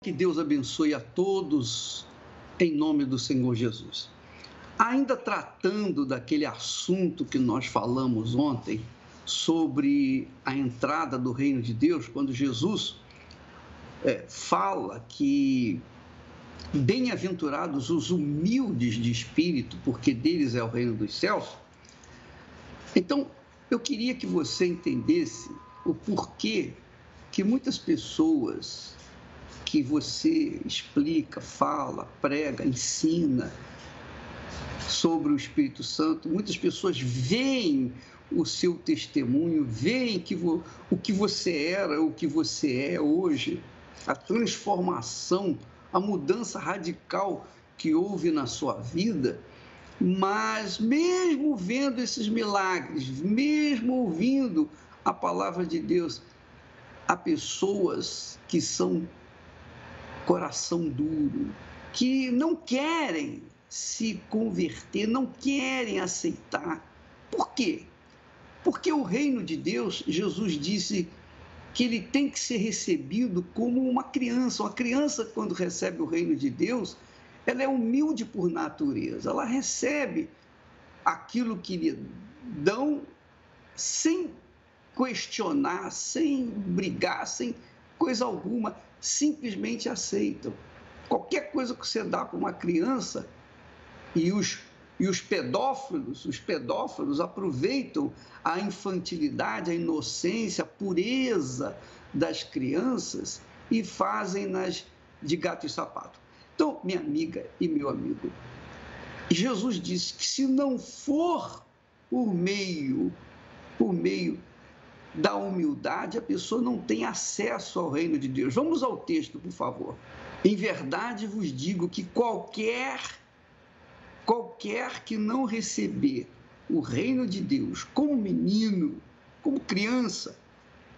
Que Deus abençoe a todos, em nome do Senhor Jesus. Ainda tratando daquele assunto que nós falamos ontem, sobre a entrada do reino de Deus, quando Jesus fala que bem-aventurados os humildes de espírito, porque deles é o reino dos céus. Então, eu queria que você entendesse o porquê que muitas pessoas que você explica, fala, prega, ensina sobre o Espírito Santo, muitas pessoas veem o seu testemunho, veem o que você era, o que você é hoje, a transformação, a mudança radical que houve na sua vida, mas mesmo vendo esses milagres, mesmo ouvindo a palavra de Deus, há pessoas que são coração duro, que não querem se converter, não querem aceitar. Por quê? Porque o reino de Deus, Jesus disse que ele tem que ser recebido como uma criança. Uma criança, quando recebe o reino de Deus, ela é humilde por natureza, ela recebe aquilo que lhe dão sem questionar, sem brigar, sem coisa alguma, simplesmente aceitam. Qualquer coisa que você dá para uma criança, e os pedófilos aproveitam a infantilidade, a inocência, a pureza das crianças e fazem-nas de gato e sapato. Então, minha amiga e meu amigo, Jesus disse que se não for por meio da humildade, a pessoa não tem acesso ao reino de Deus. Vamos ao texto, por favor. Em verdade vos digo que qualquer que não receber o reino de Deus como menino, como criança,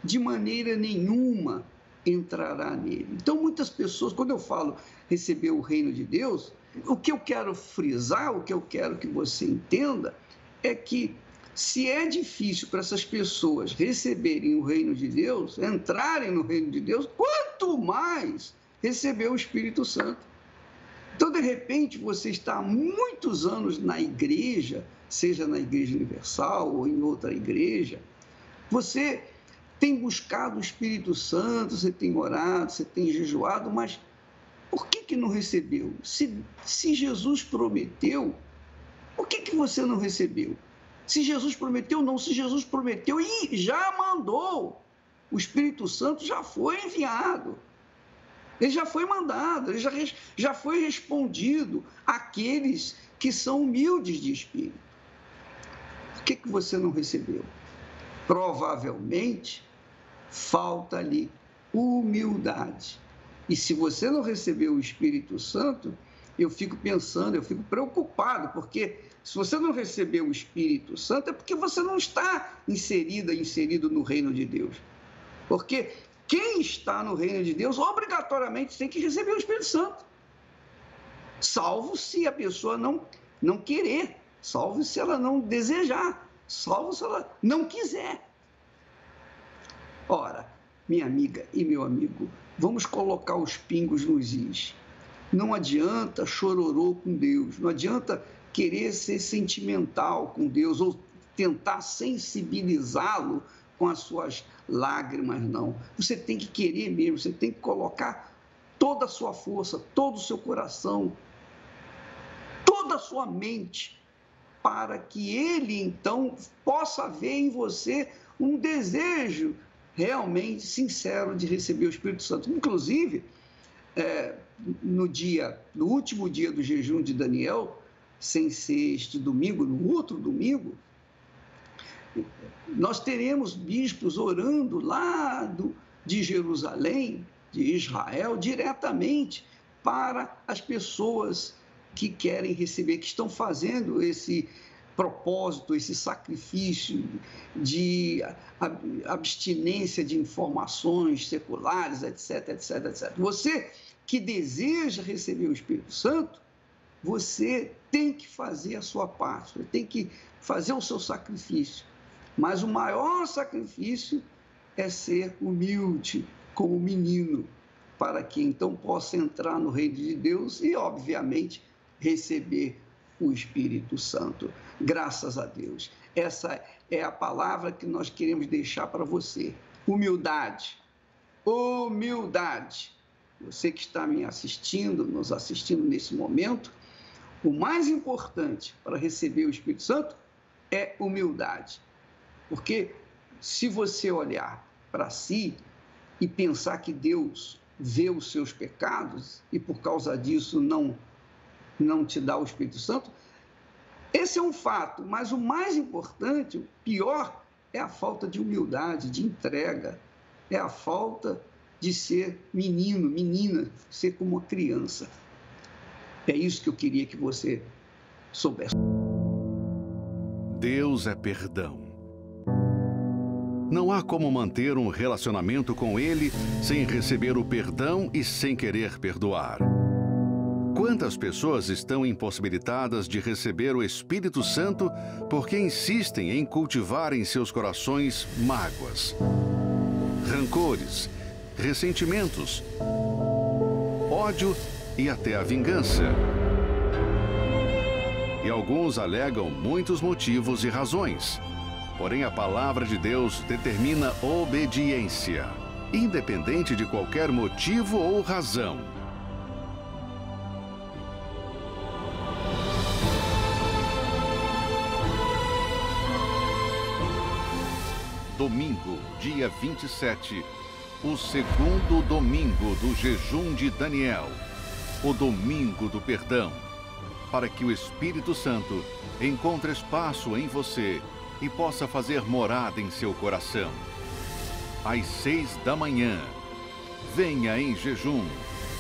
de maneira nenhuma entrará nele. Então, muitas pessoas, quando eu falo receber o reino de Deus, o que eu quero frisar, o que eu quero que você entenda, é que se é difícil para essas pessoas receberem o reino de Deus, entrarem no reino de Deus, quanto mais receber o Espírito Santo. Então, de repente, você está há muitos anos na igreja, seja na Igreja Universal ou em outra igreja, você tem buscado o Espírito Santo, você tem orado, você tem jejuado, mas por que não recebeu? Se Jesus prometeu, por que você não recebeu? Se Jesus prometeu, não. Se Jesus prometeu e já mandou, o Espírito Santo já foi enviado. Ele já foi mandado, ele já foi respondido àqueles que são humildes de espírito. Por que você não recebeu? Provavelmente falta ali humildade. E se você não recebeu o Espírito Santo, eu fico pensando, eu fico preocupado, porque se você não recebeu o Espírito Santo, é porque você não está inserido no reino de Deus. Porque quem está no reino de Deus, obrigatoriamente tem que receber o Espírito Santo. Salvo se a pessoa não querer, salvo se ela não desejar, salvo se ela não quiser. Ora, minha amiga e meu amigo, vamos colocar os pingos nos is. Não adianta chororô com Deus, não adianta querer ser sentimental com Deus ou tentar sensibilizá-lo com as suas lágrimas, não. Você tem que querer mesmo, você tem que colocar toda a sua força, todo o seu coração, toda a sua mente, para que ele, então, possa ver em você um desejo realmente sincero de receber o Espírito Santo. Inclusive, no último dia do jejum de Daniel, sem ser este domingo, no outro domingo, nós teremos bispos orando lá de Jerusalém, de Israel, diretamente para as pessoas que querem receber, que estão fazendo esse propósito, esse sacrifício de abstinência de informações seculares, etc, etc, etc. Você que deseja receber o Espírito Santo, você tem que fazer a sua parte, você tem que fazer o seu sacrifício. Mas o maior sacrifício é ser humilde como menino, para que então possa entrar no reino de Deus e, obviamente, receber o Espírito Santo. Graças a Deus. Essa é a palavra que nós queremos deixar para você. Humildade. Humildade. Você que está me assistindo, nos assistindo nesse momento, o mais importante para receber o Espírito Santo é humildade. Porque se você olhar para si e pensar que Deus vê os seus pecados e por causa disso não te dá o Espírito Santo, esse é um fato, mas o mais importante, o pior, é a falta de humildade, de entrega, é a falta de ser menino, menina, ser como uma criança. É isso que eu queria que você soubesse. Deus é perdão. Não há como manter um relacionamento com Ele sem receber o perdão e sem querer perdoar. Quantas pessoas estão impossibilitadas de receber o Espírito Santo porque insistem em cultivar em seus corações mágoas, rancores, ressentimentos, ódio e até a vingança. E alguns alegam muitos motivos e razões. Porém, a palavra de Deus determina obediência, independente de qualquer motivo ou razão. Domingo, dia 27, o segundo domingo do jejum de Daniel, o domingo do perdão, para que o Espírito Santo encontre espaço em você e possa fazer morada em seu coração. Às 6 da manhã, venha em jejum,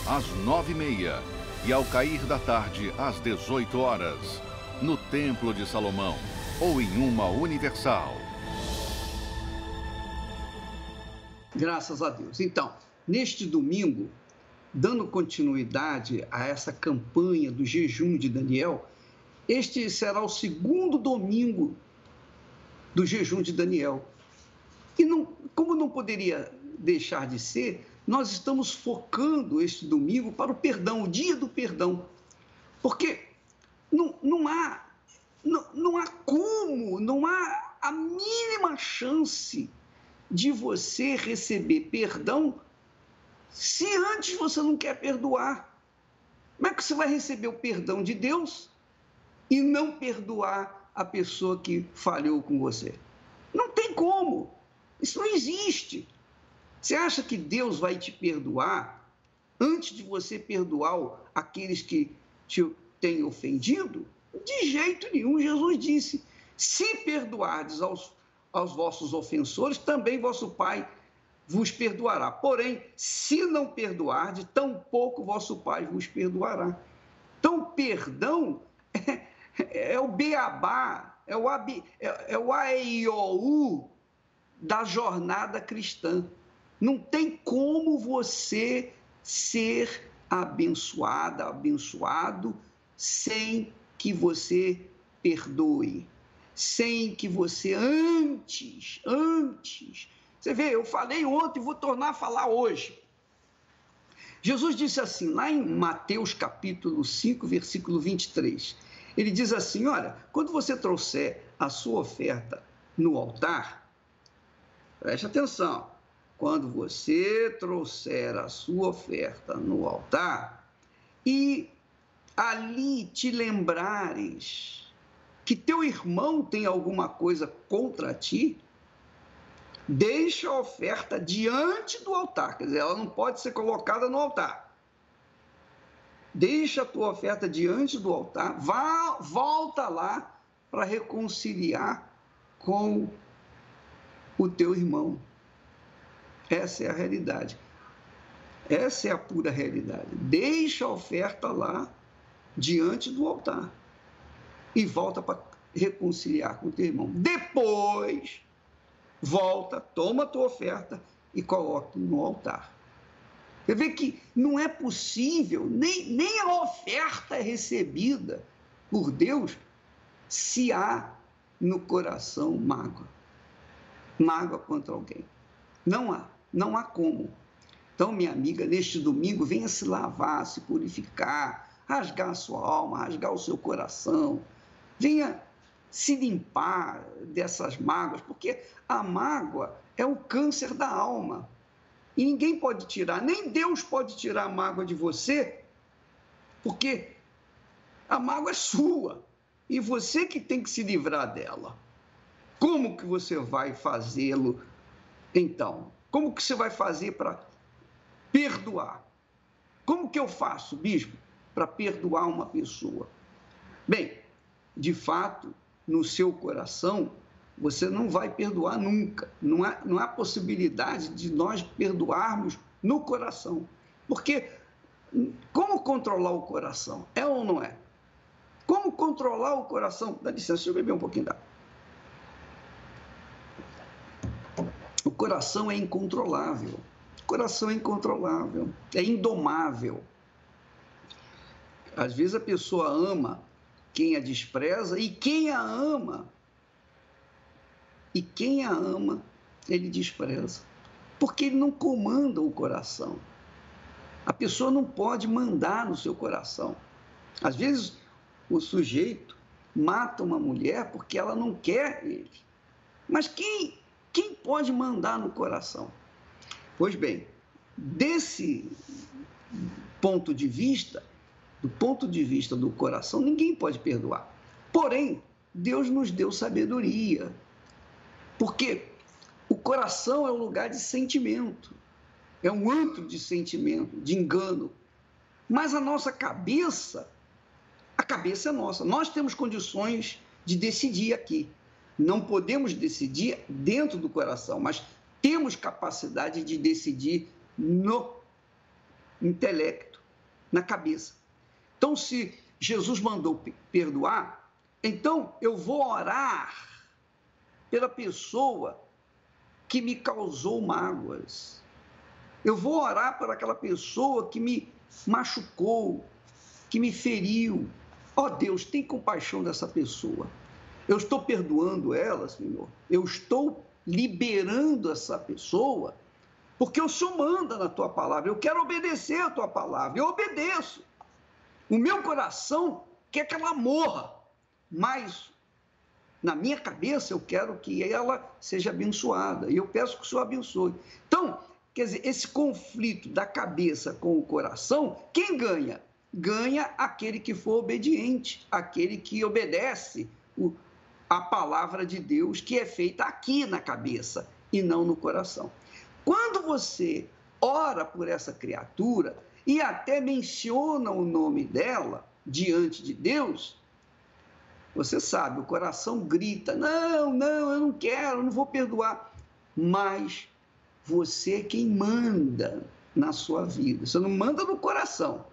às 9h30 e ao cair da tarde, às 18 horas, no Templo de Salomão ou em uma Universal. Graças a Deus. Então, neste domingo, dando continuidade a essa campanha do jejum de Daniel, este será o segundo domingo do jejum de Daniel. E como não poderia deixar de ser, nós estamos focando este domingo para o perdão, o dia do perdão. Porque não há como, não há a mínima chance de você receber perdão se antes você não quer perdoar. Como é que você vai receber o perdão de Deus e não perdoar a pessoa que falhou com você? Não tem como. Isso não existe. Você acha que Deus vai te perdoar antes de você perdoar aqueles que te têm ofendido? De jeito nenhum. Jesus disse: se perdoardes aos vossos ofensores, também vosso Pai vos perdoará. Porém, se não perdoardes, tampouco vosso Pai vos perdoará. Então, perdão é o beabá, é o AIOU da jornada cristã. Não tem como você ser abençoada, abençoado, sem que você perdoe, sem que você antes, você vê, eu falei ontem e vou tornar a falar hoje. Jesus disse assim, lá em Mateus capítulo 5, versículo 23, ele diz assim, olha, quando você trouxer a sua oferta no altar, preste atenção, quando você trouxer a sua oferta no altar e ali te lembrares que teu irmão tem alguma coisa contra ti, deixa a oferta diante do altar, quer dizer, ela não pode ser colocada no altar. Deixa a tua oferta diante do altar, volta lá para reconciliar com o teu irmão. Essa é a realidade. Essa é a pura realidade. Deixa a oferta lá diante do altar e volta para reconciliar com o teu irmão. Depois, volta, toma a tua oferta e coloca no altar. Você vê que não é possível, nem a oferta é recebida por Deus se há no coração mágoa contra alguém. Não há como. Então, minha amiga, neste domingo, venha se lavar, se purificar, rasgar a sua alma, rasgar o seu coração. Venha se limpar dessas mágoas, porque a mágoa é o câncer da alma. E ninguém pode tirar, nem Deus pode tirar a mágoa de você, porque a mágoa é sua e você que tem que se livrar dela. Como que você vai fazê-lo, então? Como que você vai fazer para perdoar? Como que eu faço, bispo, para perdoar uma pessoa? Bem, de fato, no seu coração, você não vai perdoar nunca. Não há possibilidade de nós perdoarmos no coração. Porque como controlar o coração? É ou não é? Como controlar o coração? Dá licença, deixa eu beber um pouquinho d'água. O coração é incontrolável. O coração é incontrolável, é indomável. Às vezes a pessoa ama quem a despreza e quem a ama, ele despreza, porque ele não comanda o coração. A pessoa não pode mandar no seu coração. Às vezes o sujeito mata uma mulher porque ela não quer ele. Mas quem pode mandar no coração? Pois bem, desse ponto de vista, do ponto de vista do coração, ninguém pode perdoar. Porém, Deus nos deu sabedoria, porque o coração é um lugar de sentimento, é um antro de sentimento, de engano. Mas a nossa cabeça, a cabeça é nossa. Nós temos condições de decidir aqui. Não podemos decidir dentro do coração, mas temos capacidade de decidir no intelecto, na cabeça. Então, se Jesus mandou perdoar, então eu vou orar pela pessoa que me causou mágoas. Eu vou orar por aquela pessoa que me machucou, que me feriu. Ó Deus, tem compaixão dessa pessoa. Eu estou perdoando ela, Senhor. Eu estou liberando essa pessoa, porque o Senhor manda na tua palavra. Eu quero obedecer a tua palavra. Eu obedeço. O meu coração quer que ela morra, mas na minha cabeça eu quero que ela seja abençoada. E eu peço que o Senhor abençoe. Então, quer dizer, esse conflito da cabeça com o coração, quem ganha? Ganha aquele que for obediente, aquele que obedece a palavra de Deus, que é feita aqui na cabeça e não no coração. Quando você ora por essa criatura e até menciona o nome dela diante de Deus, você sabe, o coração grita, não, eu não quero, eu não vou perdoar. Mas você é quem manda na sua vida. Você não manda no coração,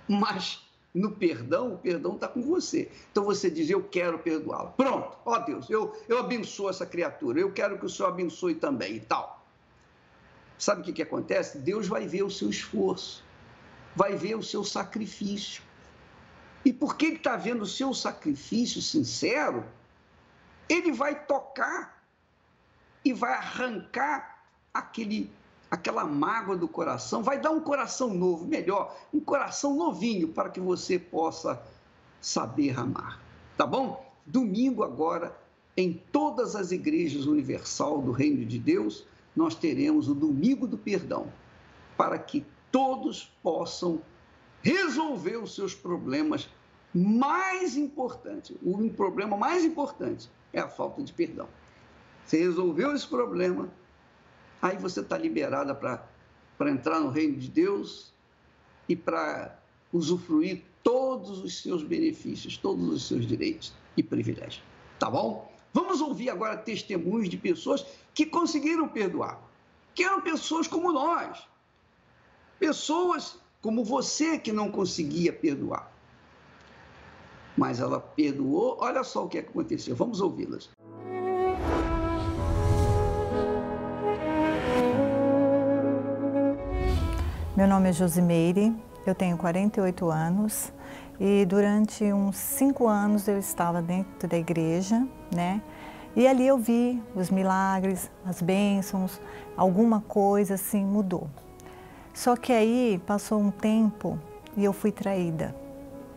mas no perdão, o perdão está com você. Então você diz, eu quero perdoá-la. Pronto, ó Deus, eu abençoo essa criatura, eu quero que o Senhor abençoe também e tal. Sabe o que acontece? Deus vai ver o seu esforço, vai ver o seu sacrifício. E porque Ele está vendo o seu sacrifício sincero, Ele vai tocar e vai arrancar aquela mágoa do coração, vai dar um coração novo, melhor, um coração novinho para que você possa saber amar. Tá bom? Domingo agora, em todas as igrejas universal do Reino de Deus, nós teremos o Domingo do Perdão, para que todos possam resolver os seus problemas mais importantes. O problema mais importante é a falta de perdão. Você resolveu esse problema, aí você está liberada para entrar no reino de Deus e para usufruir todos os seus benefícios, todos os seus direitos e privilégios. Tá bom? Vamos ouvir agora testemunhos de pessoas que conseguiram perdoar, que eram pessoas como nós, pessoas como você que não conseguia perdoar. Mas ela perdoou, olha só o que aconteceu. Vamos ouvi-las. Meu nome é Josimeire, eu tenho 48 anos e durante uns 5 anos eu estava dentro da igreja, né? E ali eu vi os milagres, as bênçãos, alguma coisa assim mudou. Só que aí passou um tempo e eu fui traída,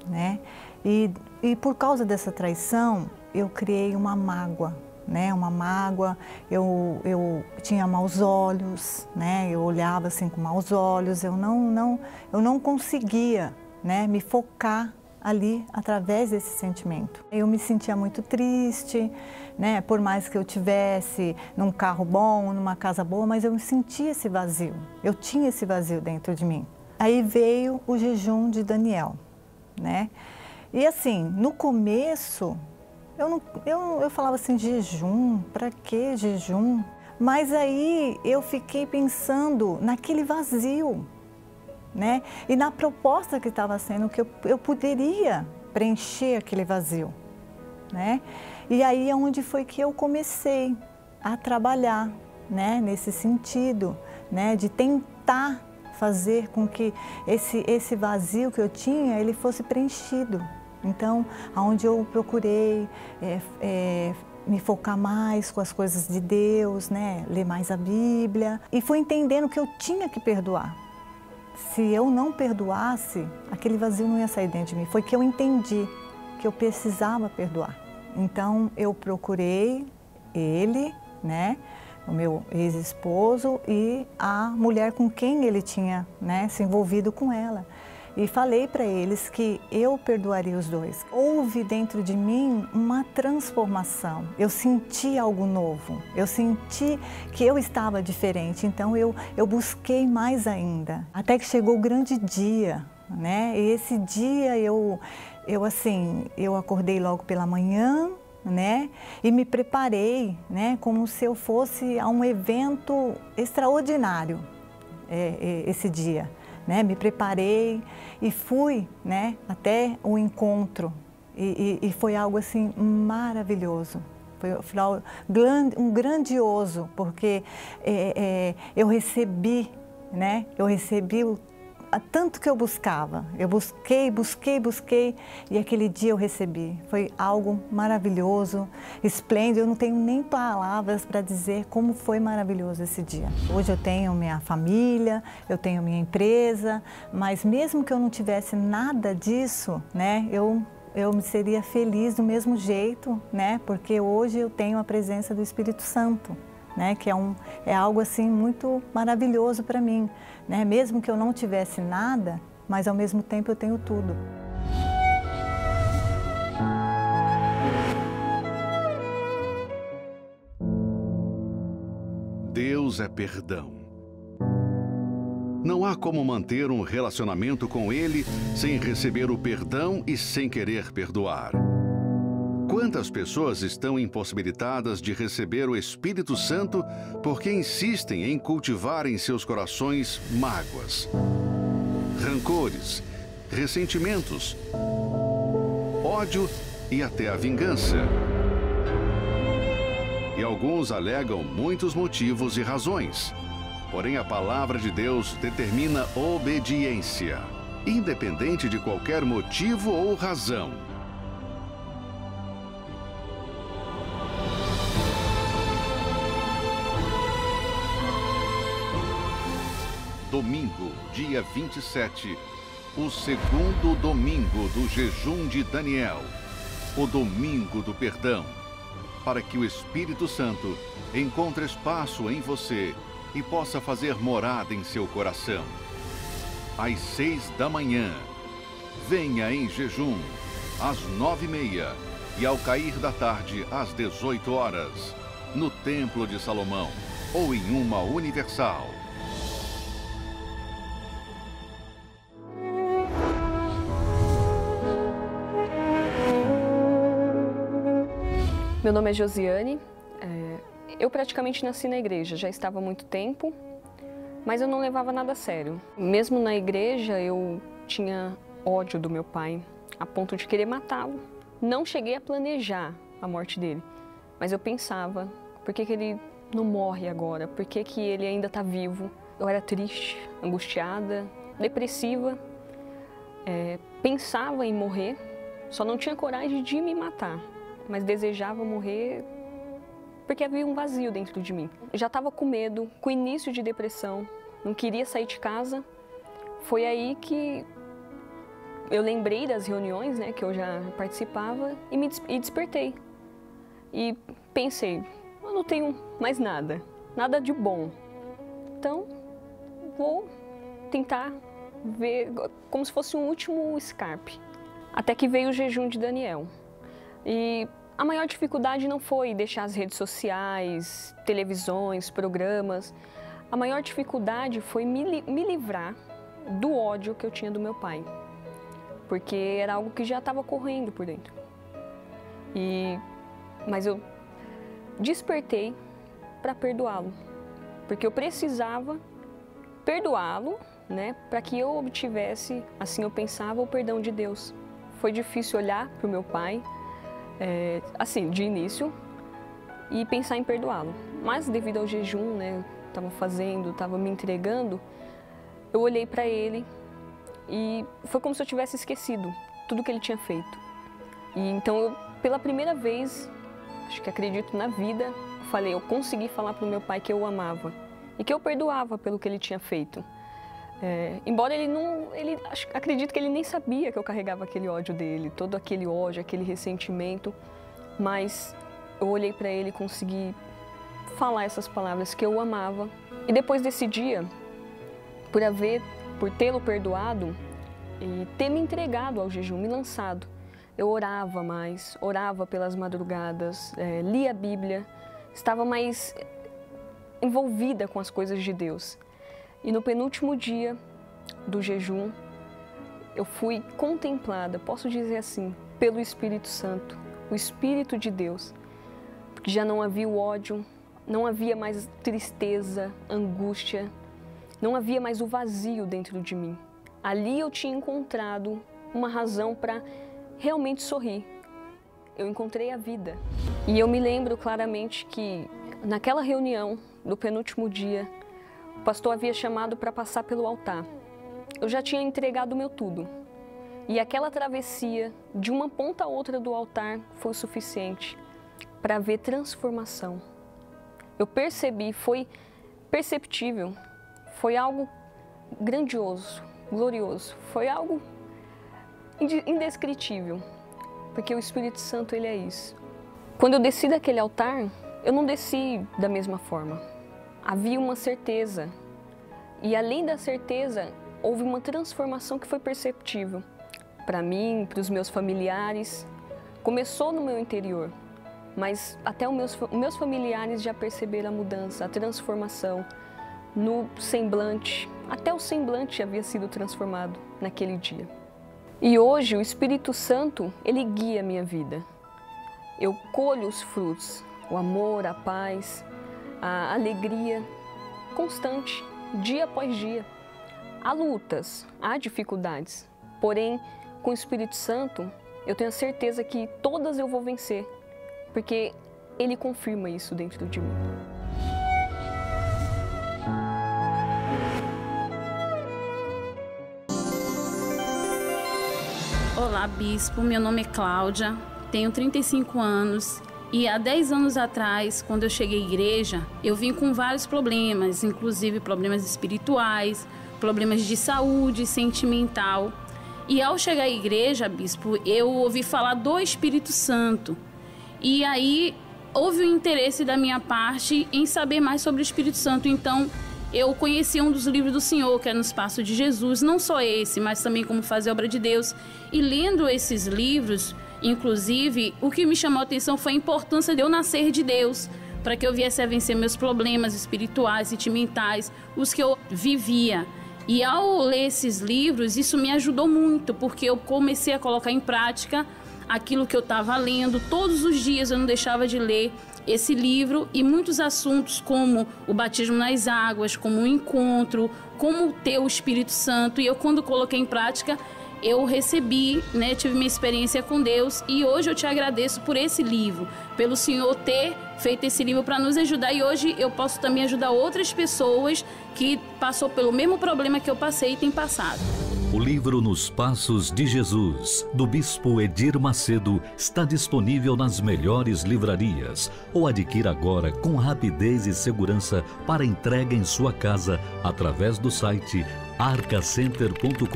né? E por causa dessa traição, eu criei uma mágoa, né? Uma mágoa, eu tinha maus olhos, né? Eu olhava assim com maus olhos, eu não conseguia, né, me focar ali através desse sentimento. Eu me sentia muito triste, né? Por mais que eu tivesse num carro bom, numa casa boa, mas eu sentia esse vazio. Eu tinha esse vazio dentro de mim. Aí veio o jejum de Daniel, né? E assim, no começo, eu falava assim, jejum, para que jejum? Mas aí eu fiquei pensando naquele vazio, né? E na proposta que estava sendo, que eu poderia preencher aquele vazio, né? E aí é onde foi que eu comecei a trabalhar, né? Nesse sentido, né? De tentar fazer com que esse vazio que eu tinha, ele fosse preenchido. Então, aonde eu procurei me focar mais com as coisas de Deus, né? Ler mais a Bíblia, e fui entendendo que eu tinha que perdoar. Se eu não perdoasse, aquele vazio não ia sair dentro de mim. Foi que eu entendi que eu precisava perdoar. Então, eu procurei ele, né, o meu ex-esposo e a mulher com quem ele tinha, né, se envolvido com ela. E falei para eles que eu perdoaria os dois. Houve dentro de mim uma transformação. Eu senti algo novo. Eu senti que eu estava diferente. Então eu busquei mais ainda. Até que chegou o grande dia, né? E esse dia eu acordei logo pela manhã, né? E me preparei, né? Como se eu fosse a um evento extraordinário esse dia. Né, me preparei e fui, né, até o encontro e foi algo assim maravilhoso, foi um grandioso, porque eu recebi, né, tanto que eu buscava, eu busquei e aquele dia eu recebi. Foi algo maravilhoso, esplêndido, eu não tenho nem palavras para dizer como foi maravilhoso esse dia. Hoje eu tenho minha família, eu tenho minha empresa, mas mesmo que eu não tivesse nada disso, né, eu seria feliz do mesmo jeito, né, porque hoje eu tenho a presença do Espírito Santo. Né, que é algo assim muito maravilhoso para mim, né? Mesmo que eu não tivesse nada, mas ao mesmo tempo eu tenho tudo. Deus é perdão. Não há como manter um relacionamento com Ele sem receber o perdão e sem querer perdoar. Quantas pessoas estão impossibilitadas de receber o Espírito Santo porque insistem em cultivar em seus corações mágoas, rancores, ressentimentos, ódio e até a vingança? E alguns alegam muitos motivos e razões. Porém, a palavra de Deus determina obediência, independente de qualquer motivo ou razão. Domingo, dia 27, o segundo domingo do jejum de Daniel, o domingo do perdão, para que o Espírito Santo encontre espaço em você e possa fazer morada em seu coração. Às 6 da manhã, venha em jejum, às 9h30 e ao cair da tarde, às 18 horas, no Templo de Salomão ou em uma Universal. Meu nome é Josiane, eu praticamente nasci na igreja, já estava há muito tempo, mas eu não levava nada a sério. Mesmo na igreja eu tinha ódio do meu pai, a ponto de querer matá-lo. Não cheguei a planejar a morte dele, mas eu pensava, por que ele não morre agora? Por que ele ainda está vivo? Eu era triste, angustiada, depressiva, pensava em morrer, só não tinha coragem de me matar. Mas desejava morrer porque havia um vazio dentro de mim. Eu já estava com medo, com início de depressão, não queria sair de casa. Foi aí que eu lembrei das reuniões, né, que eu já participava e despertei. E pensei, eu não tenho mais nada de bom. Então, vou tentar ver como se fosse um último escape. Até que veio o jejum de Daniel. E a maior dificuldade não foi deixar as redes sociais, televisões, programas. A maior dificuldade foi me livrar do ódio que eu tinha do meu pai. Porque era algo que já estava correndo por dentro. Mas eu despertei para perdoá-lo. Porque eu precisava perdoá-lo, né, para que eu obtivesse, assim eu pensava, o perdão de Deus. Foi difícil olhar para o meu pai, assim, de início, e pensar em perdoá-lo. Mas devido ao jejum, né, estava me entregando, eu olhei para ele e foi como se eu tivesse esquecido tudo que ele tinha feito. E então eu, pela primeira vez, acho que acredito na vida, eu consegui falar para o meu pai que eu o amava e que eu perdoava pelo que ele tinha feito. Embora acredito que ele nem sabia que eu carregava aquele ódio dele, todo aquele ódio, aquele ressentimento, mas eu olhei para ele e consegui falar essas palavras, que eu o amava. E depois desse dia, por tê-lo perdoado e ter me entregado ao jejum, me lançado, eu orava mais, orava pelas madrugadas, lia a Bíblia, estava mais envolvida com as coisas de Deus. E no penúltimo dia do jejum, eu fui contemplada, posso dizer assim, pelo Espírito Santo, o Espírito de Deus, porque já não havia o ódio, não havia mais tristeza, angústia, não havia mais o vazio dentro de mim. Ali eu tinha encontrado uma razão para realmente sorrir. Eu encontrei a vida. E eu me lembro claramente que naquela reunião do penúltimo dia, o pastor havia chamado para passar pelo altar. Eu já tinha entregado o meu tudo. E aquela travessia de uma ponta a outra do altar foi o suficiente para ver transformação. Eu percebi, foi perceptível, foi algo grandioso, glorioso, foi algo indescritível, porque o Espírito Santo, ele é isso. Quando eu desci daquele altar, eu não desci da mesma forma. Havia uma certeza, e além da certeza, houve uma transformação que foi perceptível para mim, para os meus familiares. Começou no meu interior, mas até os meus familiares já perceberam a mudança, a transformação no semblante. Até o semblante havia sido transformado naquele dia. E hoje o Espírito Santo, ele guia a minha vida. Eu colho os frutos, o amor, a paz, a alegria constante, dia após dia. Há lutas, há dificuldades, porém, com o Espírito Santo, eu tenho a certeza que todas eu vou vencer, porque Ele confirma isso dentro de mim. Olá, bispo, meu nome é Cláudia, tenho 35 anos e há 10 anos atrás, quando eu cheguei à igreja, eu vim com vários problemas, inclusive problemas espirituais, problemas de saúde, sentimental. E ao chegar à igreja, bispo, eu ouvi falar do Espírito Santo. E aí houve um interesse da minha parte em saber mais sobre o Espírito Santo. Então eu conheci um dos livros do Senhor, que é Nos Passos de Jesus, não só esse, mas também Como Fazer a Obra de Deus. E lendo esses livros, inclusive, o que me chamou a atenção foi a importância de eu nascer de Deus, para que eu viesse a vencer meus problemas espirituais, sentimentais, os que eu vivia. E ao ler esses livros, isso me ajudou muito, porque eu comecei a colocar em prática aquilo que eu estava lendo. Todos os dias eu não deixava de ler esse livro, e muitos assuntos como o batismo nas águas, como o encontro, como ter o Espírito Santo. E eu, quando coloquei em prática, eu recebi, né, tive minha experiência com Deus, e hoje eu te agradeço por esse livro, pelo Senhor ter feito esse livro para nos ajudar, e hoje eu posso também ajudar outras pessoas que passou pelo mesmo problema que eu passei e tem passado. O livro Nos Passos de Jesus, do Bispo Edir Macedo, está disponível nas melhores livrarias ou adquira agora com rapidez e segurança para entrega em sua casa através do site arcacenter.com.br.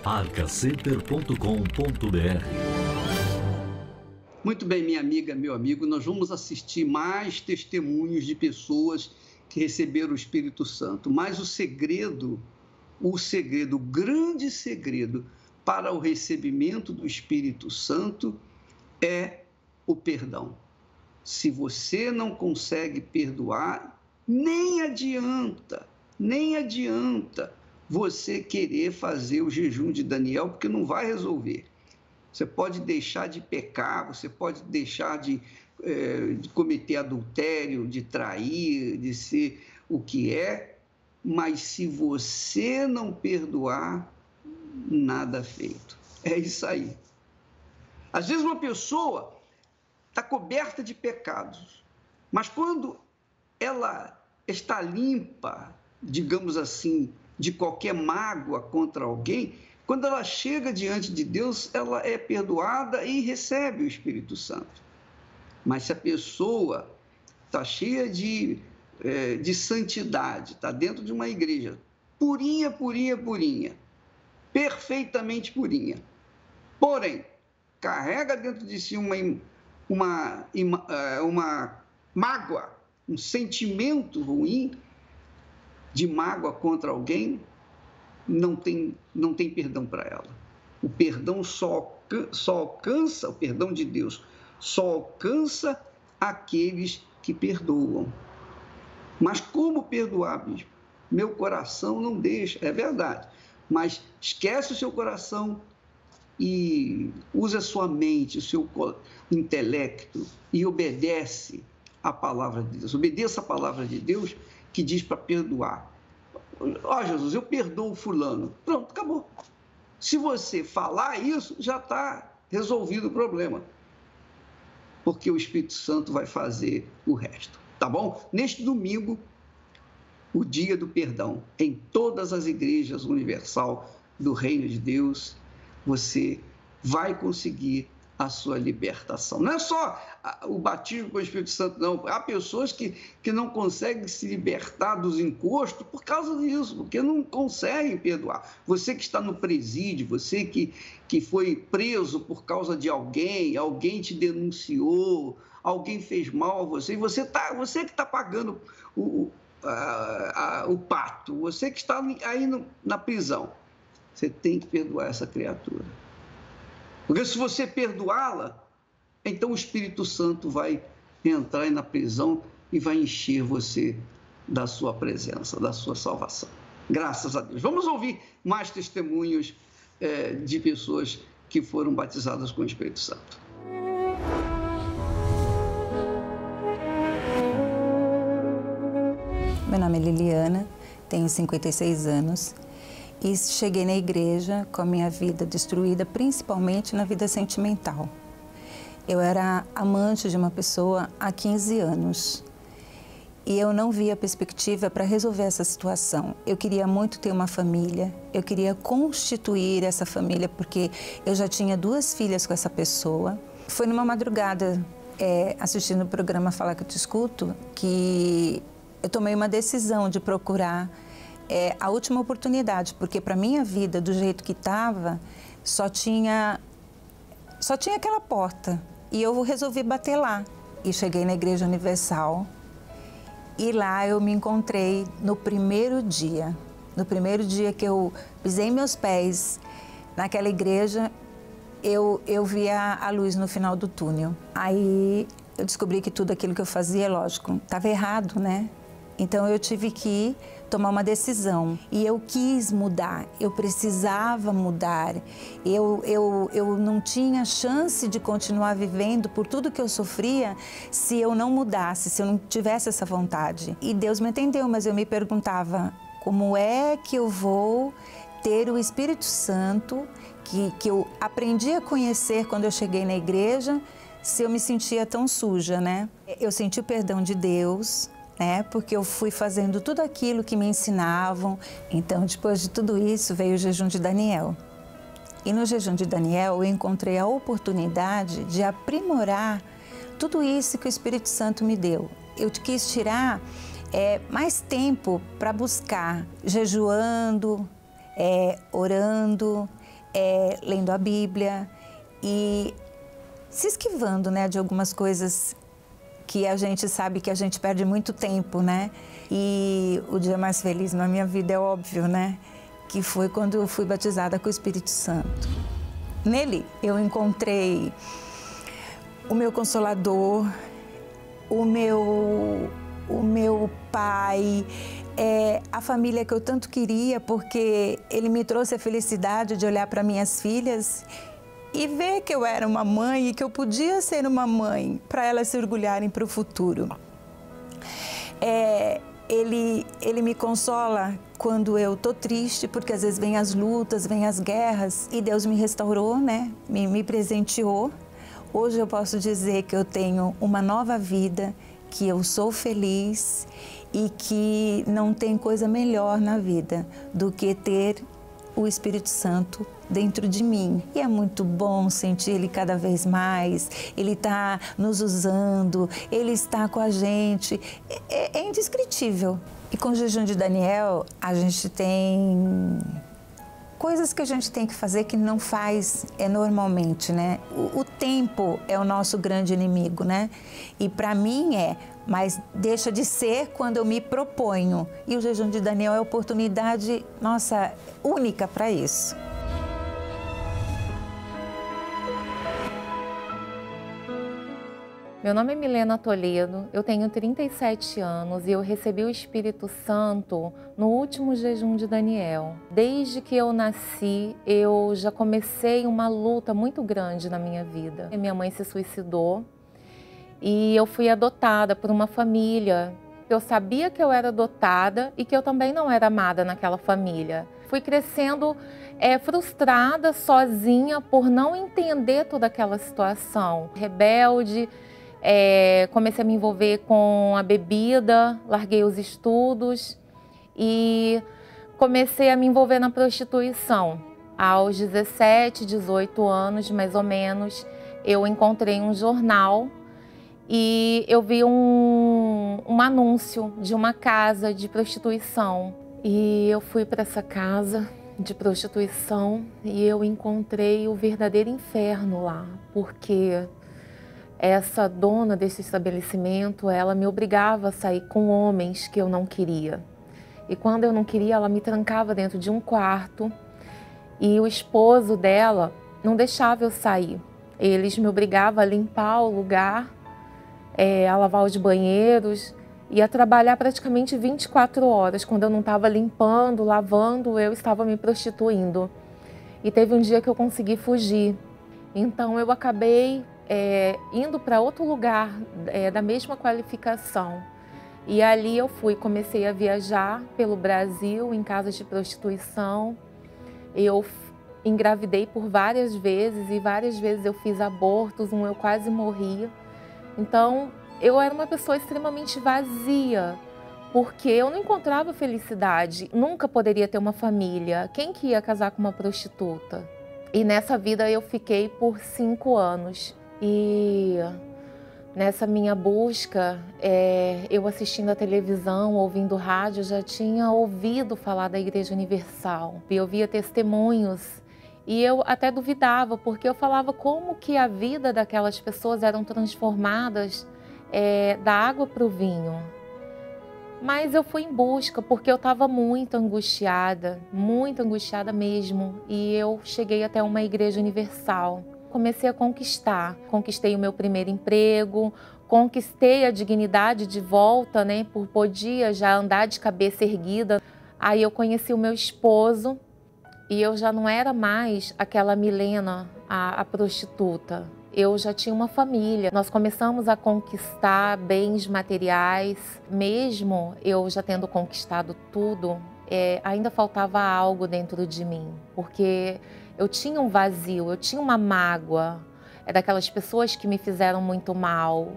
arcacenter.com.br. Muito bem, minha amiga, meu amigo, nós vamos assistir mais testemunhos de pessoas que receberam o Espírito Santo, mas o grande segredo para o recebimento do Espírito Santo é o perdão. Se você não consegue perdoar, nem adianta você querer fazer o jejum de Daniel, porque não vai resolver. Você pode deixar de pecar, você pode deixar de cometer adultério, de trair, de ser o que é, mas se você não perdoar, nada feito. É isso aí. Às vezes uma pessoa está coberta de pecados, mas quando ela está limpa, digamos assim, de qualquer mágoa contra alguém, quando ela chega diante de Deus, ela é perdoada e recebe o Espírito Santo. Mas se a pessoa está cheia de santidade, está dentro de uma igreja purinha, perfeitamente purinha, porém, carrega dentro de si uma mágoa, um sentimento ruim de mágoa contra alguém, não tem perdão para ela. O perdão só alcança, o perdão de Deus só alcança aqueles que perdoam. Mas como perdoar, bispo? Meu coração não deixa, é verdade. Mas esquece o seu coração e use a sua mente, o seu intelecto e obedece a palavra de Deus. Obedeça a palavra de Deus que diz para perdoar. Jesus, eu perdoo o fulano. Pronto, acabou. Se você falar isso, já está resolvido o problema. Porque o Espírito Santo vai fazer o resto. Tá bom? Neste domingo, o dia do perdão, em todas as igrejas universal do Reino de Deus, você vai conseguir a sua libertação. Não é só o batismo com o Espírito Santo, não. Há pessoas que não conseguem se libertar dos encostos por causa disso, porque não conseguem perdoar. Você que está no presídio, você que foi preso por causa de alguém te denunciou, alguém fez mal a você, e você que está pagando o pato, você que está aí na prisão, você tem que perdoar essa criatura. Porque se você perdoá-la, então o Espírito Santo vai entrar aí na prisão e vai encher você da sua presença, da sua salvação. Graças a Deus. Vamos ouvir mais testemunhos de pessoas que foram batizadas com o Espírito Santo. Meu nome é Liliana, tenho 56 anos. E cheguei na igreja com a minha vida destruída, principalmente na vida sentimental. Eu era amante de uma pessoa há 15 anos e eu não via perspectiva para resolver essa situação. Eu queria muito ter uma família, eu queria constituir essa família porque eu já tinha 2 filhas com essa pessoa. Foi numa madrugada, assistindo o programa Fala Que Eu Te Escuto, que eu tomei uma decisão de procurar a última oportunidade, porque para minha vida, do jeito que estava, só tinha aquela porta. E eu resolvi bater lá. E cheguei na Igreja Universal e lá eu me encontrei no primeiro dia. No primeiro dia que eu pisei meus pés naquela igreja, eu vi a luz no final do túnel. Aí eu descobri que tudo aquilo que eu fazia, lógico, estava errado, né? Então eu tive que tomar uma decisão e eu quis mudar, eu precisava mudar, eu não tinha chance de continuar vivendo por tudo que eu sofria se eu não mudasse, se eu não tivesse essa vontade. E Deus me entendeu, mas eu me perguntava, como é que eu vou ter o Espírito Santo que eu aprendi a conhecer quando eu cheguei na igreja, se eu me sentia tão suja, né? Eu senti o perdão de Deus, né? Porque eu fui fazendo tudo aquilo que me ensinavam. Então, depois de tudo isso, veio o jejum de Daniel. E no jejum de Daniel, eu encontrei a oportunidade de aprimorar tudo isso que o Espírito Santo me deu. Eu quis tirar mais tempo para buscar, jejuando, orando, lendo a Bíblia e se esquivando, né, de algumas coisas que a gente sabe que a gente perde muito tempo, né? E o dia mais feliz na minha vida é óbvio, né? Que foi quando eu fui batizada com o Espírito Santo. Nele eu encontrei o meu Consolador, o meu pai, a família que eu tanto queria, porque ele me trouxe a felicidade de olhar para minhas filhas e ver que eu era uma mãe e que eu podia ser uma mãe para elas se orgulharem para o futuro. Ele me consola quando eu tô triste, porque às vezes vem as lutas, vem as guerras e Deus me restaurou, né? Me presenteou. Hoje eu posso dizer que eu tenho uma nova vida, que eu sou feliz e que não tem coisa melhor na vida do que ter o Espírito Santo dentro de mim. E é muito bom sentir Ele cada vez mais, Ele está nos usando, Ele está com a gente, é indescritível. E com o jejum de Daniel, a gente tem coisas que a gente tem que fazer que não faz normalmente, né? O tempo é o nosso grande inimigo, né? E para mim mas deixa de ser quando eu me proponho. E o jejum de Daniel é a oportunidade, nossa, única para isso. Meu nome é Milena Toledo, eu tenho 37 anos e eu recebi o Espírito Santo no último jejum de Daniel. Desde que eu nasci, eu já comecei uma luta muito grande na minha vida. Minha mãe se suicidou e eu fui adotada por uma família. Eu sabia que eu era adotada e que eu também não era amada naquela família. Fui crescendo frustrada, sozinha, por não entender toda aquela situação. Rebelde. Comecei a me envolver com a bebida, larguei os estudos e comecei a me envolver na prostituição. Aos 17, 18 anos, mais ou menos, eu encontrei um jornal e eu vi um anúncio de uma casa de prostituição. E eu fui para essa casa de prostituição e eu encontrei o verdadeiro inferno lá, porque essa dona desse estabelecimento, ela me obrigava a sair com homens que eu não queria. E quando eu não queria, ela me trancava dentro de um quarto e o esposo dela não deixava eu sair. Eles me obrigavam a limpar o lugar, a lavar os banheiros e a trabalhar praticamente 24 horas. Quando eu não estava limpando, lavando, eu estava me prostituindo. E teve um dia que eu consegui fugir. Então eu acabei indo para outro lugar da mesma qualificação. E ali eu comecei a viajar pelo Brasil em casas de prostituição. Eu engravidei por várias vezes e várias vezes eu fiz abortos, eu quase morria. Então eu era uma pessoa extremamente vazia, porque eu não encontrava felicidade. Nunca poderia ter uma família. Quem que ia casar com uma prostituta? E nessa vida eu fiquei por 5 anos. E nessa minha busca, eu assistindo a televisão, ouvindo rádio, já tinha ouvido falar da Igreja Universal. E eu via testemunhos e eu até duvidava, porque eu falava como que a vida daquelas pessoas eram transformadas da água para o vinho. Mas eu fui em busca, porque eu estava muito angustiada mesmo. E eu cheguei até uma Igreja Universal. Comecei a conquistei o meu primeiro emprego, conquistei a dignidade de volta, né, podia já andar de cabeça erguida. Aí eu conheci o meu esposo e eu já não era mais aquela Milena, a prostituta. Eu já tinha uma família. Nós começamos a conquistar bens materiais. Mesmo eu já tendo conquistado tudo, ainda faltava algo dentro de mim, porque eu tinha um vazio, eu tinha uma mágoa, daquelas pessoas que me fizeram muito mal.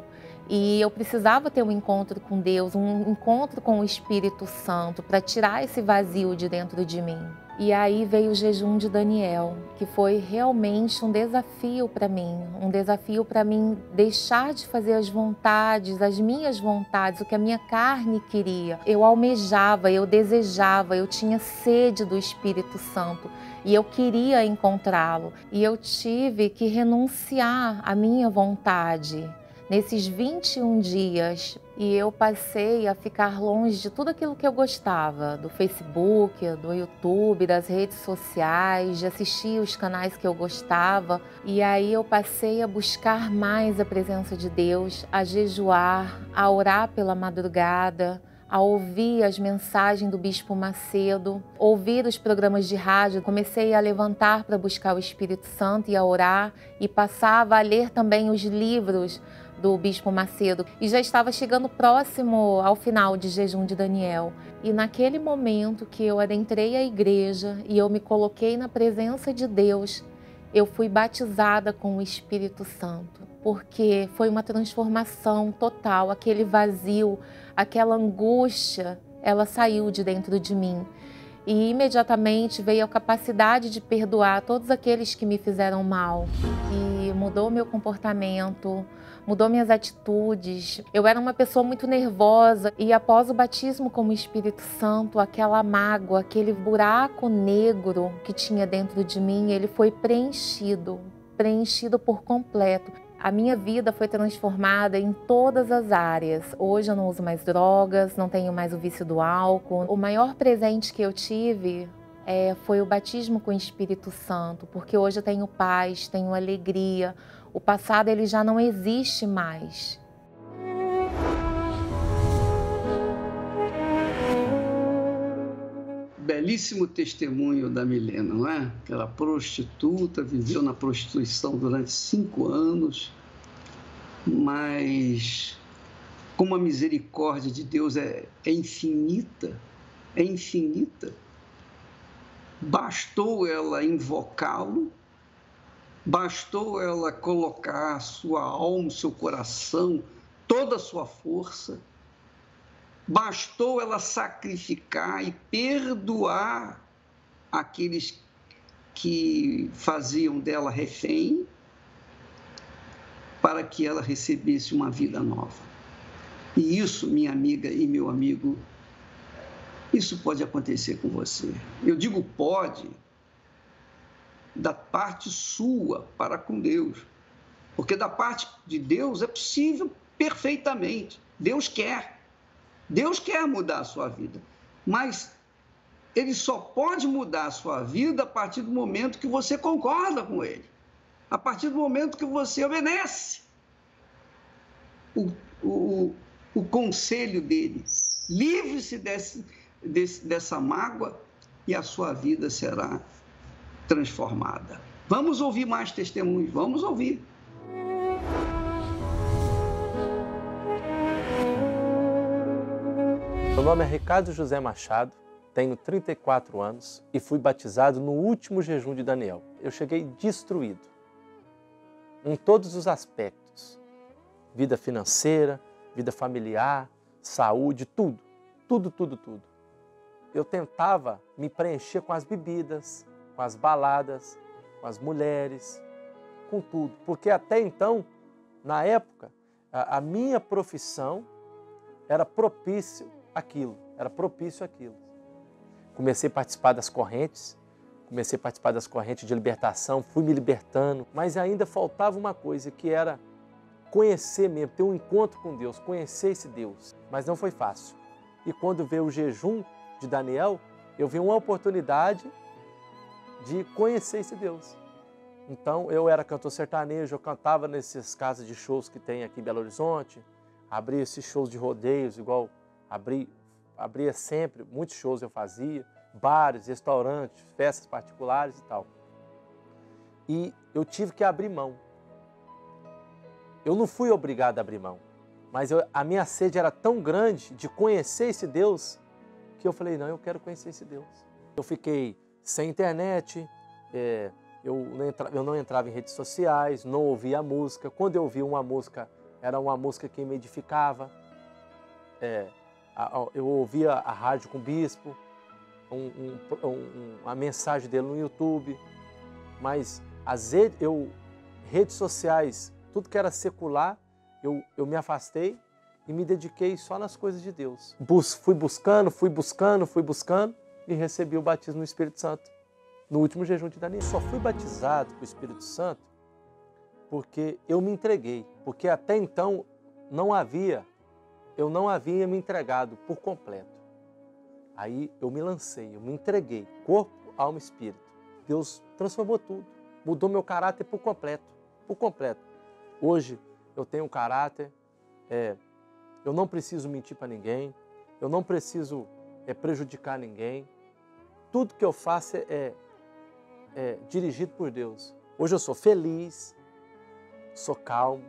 E eu precisava ter um encontro com Deus, um encontro com o Espírito Santo para tirar esse vazio de dentro de mim. E aí veio o jejum de Daniel, que foi realmente um desafio para mim deixar de fazer as vontades, as minhas vontades, o que a minha carne queria. Eu almejava, eu desejava, eu tinha sede do Espírito Santo e eu queria encontrá-lo. E eu tive que renunciar à minha vontade nesses 21 dias, e eu passei a ficar longe de tudo aquilo que eu gostava, do Facebook, do YouTube, das redes sociais, de assistir os canais que eu gostava. E aí eu passei a buscar mais a presença de Deus, a jejuar, a orar pela madrugada, a ouvir as mensagens do Bispo Macedo, ouvir os programas de rádio. Comecei a levantar para buscar o Espírito Santo e a orar, e passava a ler também os livros do Bispo Macedo, e já estava chegando próximo ao final de jejum de Daniel. E naquele momento que eu adentrei a igreja e eu me coloquei na presença de Deus, eu fui batizada com o Espírito Santo, porque foi uma transformação total. Aquele vazio, aquela angústia, ela saiu de dentro de mim. E imediatamente veio a capacidade de perdoar todos aqueles que me fizeram mal. E mudou meu comportamento, mudou minhas atitudes. Eu era uma pessoa muito nervosa, e após o batismo com o Espírito Santo, aquela mágoa, aquele buraco negro que tinha dentro de mim, ele foi preenchido por completo. A minha vida foi transformada em todas as áreas. Hoje eu não uso mais drogas, não tenho mais o vício do álcool. O maior presente que eu tive foi o batismo com o Espírito Santo, porque hoje eu tenho paz, tenho alegria. O passado ele já não existe mais. Belíssimo testemunho da Milena, não é? Aquela prostituta, viveu na prostituição durante 5 anos, mas como a misericórdia de Deus é infinita, bastou ela invocá-lo, bastou ela colocar a sua alma, o seu coração, toda a sua força, bastou ela sacrificar e perdoar aqueles que faziam dela refém, para que ela recebesse uma vida nova. E isso, minha amiga e meu amigo, isso pode acontecer com você. Eu digo pode, da parte sua para com Deus, porque da parte de Deus é possível perfeitamente. Deus quer mudar a sua vida, mas Ele só pode mudar a sua vida a partir do momento que você concorda com Ele, a partir do momento que você obedece o conselho dele. Livre-se dessa mágoa e a sua vida será transformada. Vamos ouvir mais testemunhos, vamos ouvir. Meu nome é Ricardo José Machado, tenho 34 anos e fui batizado no último jejum de Daniel. Eu cheguei destruído em todos os aspectos, vida financeira, vida familiar, saúde, tudo. Eu tentava me preencher com as bebidas, com as baladas, com as mulheres, com tudo, porque até então, na época, a minha profissão era propício àquilo. Comecei a participar das correntes, de libertação, fui me libertando, mas ainda faltava uma coisa, que era conhecer mesmo, ter um encontro com Deus, conhecer esse Deus. Mas não foi fácil. E quando veio o jejum de Daniel, eu vi uma oportunidade de conhecer esse Deus. Então, eu era cantor sertanejo, eu cantava nessas casas de shows que tem aqui em Belo Horizonte, abria esses shows de rodeios, igual abria sempre, muitos shows eu fazia, bares, restaurantes, festas particulares e tal. E eu tive que abrir mão. Eu não fui obrigado a abrir mão, mas a minha sede era tão grande de conhecer esse Deus, que eu falei, não, eu quero conhecer esse Deus. Eu fiquei sem internet, eu não entrava em redes sociais, não ouvia música. Quando eu ouvia uma música era uma música que me edificava. Eu ouvia a rádio com o bispo, a mensagem dele no YouTube, mas redes sociais, tudo que era secular, eu me afastei e me dediquei só nas coisas de Deus. Fui buscando e recebi o batismo no Espírito Santo no último jejum de Daniel. Só fui batizado com o Espírito Santo porque eu me entreguei, porque até então eu não havia me entregado por completo. Aí eu me lancei, eu me entreguei, corpo, alma e espírito. Deus transformou tudo, mudou meu caráter por completo, por completo. Hoje eu tenho um caráter, eu não preciso mentir para ninguém, eu não preciso prejudicar ninguém. Tudo que eu faço é dirigido por Deus. Hoje eu sou feliz, sou calmo,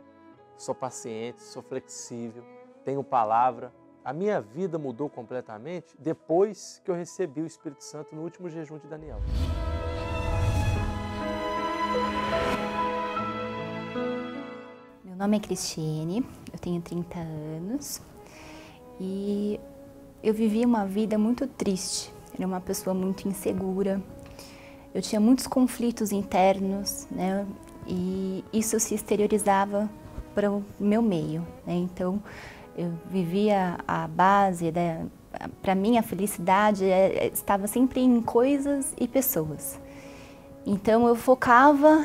sou paciente, sou flexível, tenho palavra. A minha vida mudou completamente depois que eu recebi o Espírito Santo no último jejum de Daniel. Meu nome é Cristiane, eu tenho 30 anos e eu vivi uma vida muito triste. Era uma pessoa muito insegura, eu tinha muitos conflitos internos, né? E isso se exteriorizava para o meu meio, né? Então, eu vivia a base, para mim a felicidade estava sempre em coisas e pessoas. Então eu focava,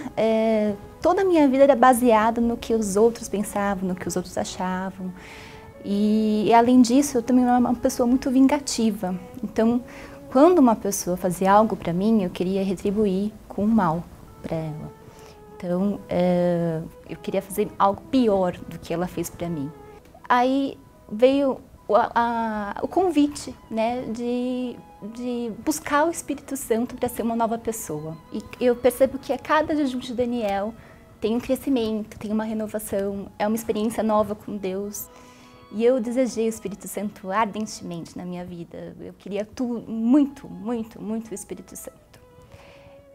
toda a minha vida era baseada no que os outros pensavam, no que os outros achavam. E além disso, eu também era uma pessoa muito vingativa. Então, quando uma pessoa fazia algo para mim, eu queria retribuir com o mal para ela. Então, eu queria fazer algo pior do que ela fez para mim. Aí veio o convite, né, de buscar o Espírito Santo para ser uma nova pessoa. E eu percebo que a cada jejum de Daniel tem um crescimento, tem uma renovação, é uma experiência nova com Deus. E eu desejei o Espírito Santo ardentemente na minha vida. Eu queria muito, muito, muito o Espírito Santo.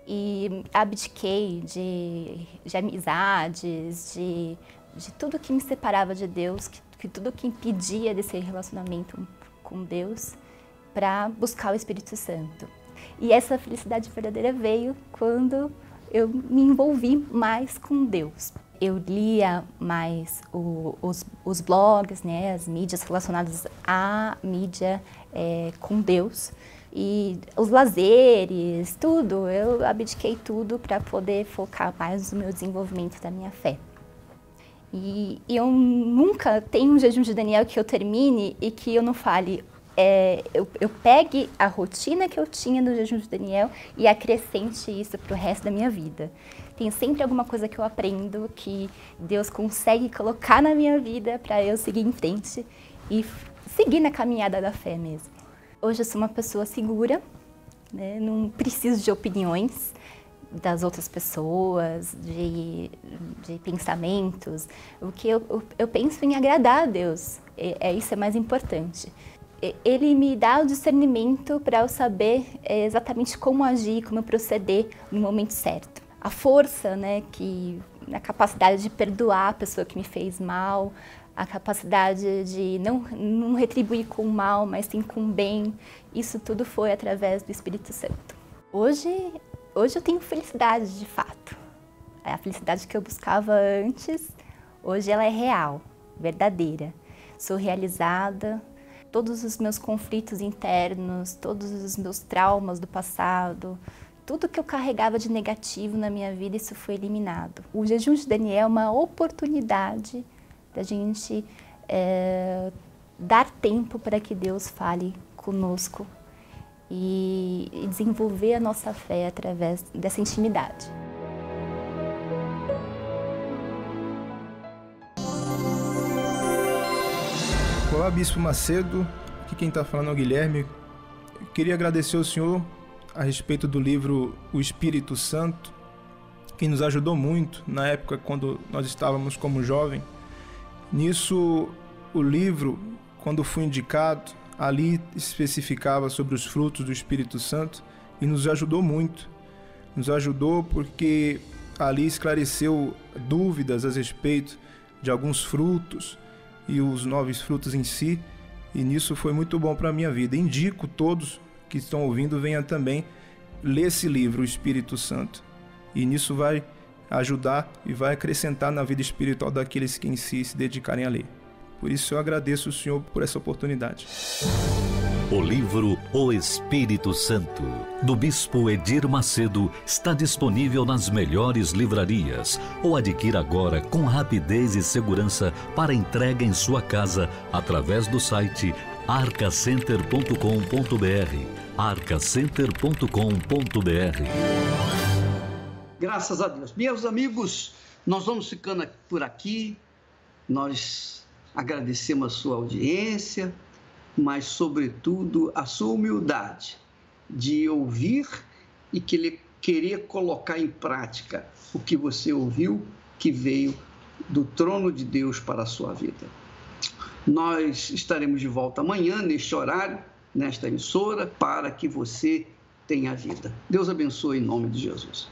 E abdiquei de amizades, de tudo que me separava de Deus, que tudo que impedia desse relacionamento com Deus, para buscar o Espírito Santo. E essa felicidade verdadeira veio quando eu me envolvi mais com Deus. Eu lia mais os blogs, né, as mídias relacionadas à mídia com Deus. E os lazeres, tudo, eu abdiquei tudo para poder focar mais no meu desenvolvimento da minha fé. E eu nunca tenho um jejum de Daniel que eu termine e que eu não fale, eu pegue a rotina que eu tinha no jejum de Daniel e acrescente isso para o resto da minha vida. Tem sempre alguma coisa que eu aprendo, que Deus consegue colocar na minha vida para eu seguir em frente e seguir na caminhada da fé mesmo. Hoje eu sou uma pessoa segura, né? Não preciso de opiniões das outras pessoas, de pensamentos. O que eu penso em agradar a Deus, isso é mais importante. Ele me dá o discernimento para eu saber exatamente como agir, como proceder no momento certo. A força, né, a capacidade de perdoar a pessoa que me fez mal, a capacidade de não retribuir com o mal, mas sim com o bem, isso tudo foi através do Espírito Santo. Hoje eu tenho felicidade, de fato. A felicidade que eu buscava antes, hoje ela é real, verdadeira. Sou realizada, todos os meus conflitos internos, todos os meus traumas do passado, tudo que eu carregava de negativo na minha vida, isso foi eliminado. O jejum de Daniel é uma oportunidade da gente dar tempo para que Deus fale conosco e desenvolver a nossa fé através dessa intimidade. Olá, Bispo Macedo, aqui quem está falando é o Guilherme. Eu queria agradecer ao senhor a respeito do livro O Espírito Santo, que nos ajudou muito na época quando nós estávamos como jovem. Nisso, o livro, quando foi indicado, ali especificava sobre os frutos do Espírito Santo e nos ajudou muito. Nos ajudou porque ali esclareceu dúvidas a respeito de alguns frutos e os 9 frutos em si, e nisso foi muito bom para a minha vida. Indico todos que estão ouvindo, venham também ler esse livro, O Espírito Santo, e nisso vai ajudar e vai acrescentar na vida espiritual daqueles que em si se dedicarem a ler. Por isso eu agradeço o Senhor por essa oportunidade. O livro O Espírito Santo, do Bispo Edir Macedo, está disponível nas melhores livrarias ou adquira agora com rapidez e segurança para entrega em sua casa através do site arcacenter.com.br, arcacenter.com.br. Graças a Deus. Meus amigos, nós vamos ficando por aqui. Nós agradecemos a sua audiência, mas, sobretudo, a sua humildade de ouvir e querer colocar em prática o que você ouviu, que veio do trono de Deus para a sua vida. Nós estaremos de volta amanhã, neste horário, nesta emissora, para que você tenha vida. Deus abençoe em nome de Jesus.